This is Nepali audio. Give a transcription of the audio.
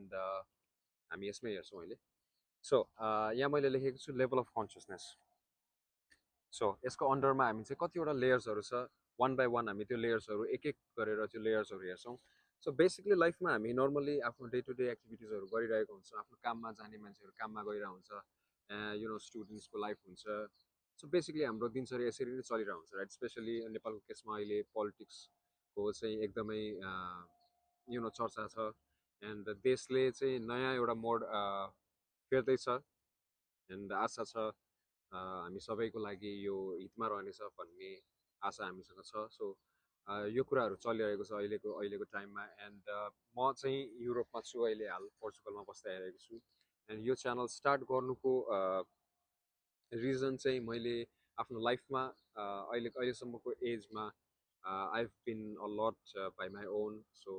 एन्ड हामी यसमै हेर्छौँ अहिले। सो यहाँ मैले लेखेको छु लेभल अफ कन्सियसनेस। सो यसको अन्डरमा हामी चाहिँ कतिवटा लेयर्सहरू छ, वान बाई वान हामी त्यो लेयर्सहरू एक एक गरेर त्यो लेयर्सहरू हेर्छौँ। सो बेसिकली लाइफमा हामी नर्मली आफ्नो डे टु डे एक्टिभिटिजहरू गरिरहेको हुन्छौँ, आफ्नो काममा जाने मान्छेहरू काममा गइरहेको हुन्छ, स्टुडेन्ट्सको लाइफ हुन्छ। सो बेसिकली हाम्रो दिनचर्या यसरी नै चलिरहेको हुन्छ, राइट? स्पेसली नेपालको केसमा अहिले पोलिटिक्सको चाहिँ एकदमै चर्चा छ, एन्ड देशले चाहिँ नयाँ एउटा मोड फेर्दैछ, एन्ड आशा छ हामी सबैको लागि यो हितमा रहनेछ भन्ने आशा हामीसँग छ। सो यो कुराहरू चलिरहेको छ अहिलेको टाइममा, एन्ड म चाहिँ युरोपमा छु अहिले, हाल पोर्चुगलमा बस्दै आइरहेको छु। एन्ड यो च्यानल स्टार्ट गर्नुको रिजन चाहिँ मैले आफ्नो लाइफमा अहिलेसम्मको एजमा I have been a lot by my own. So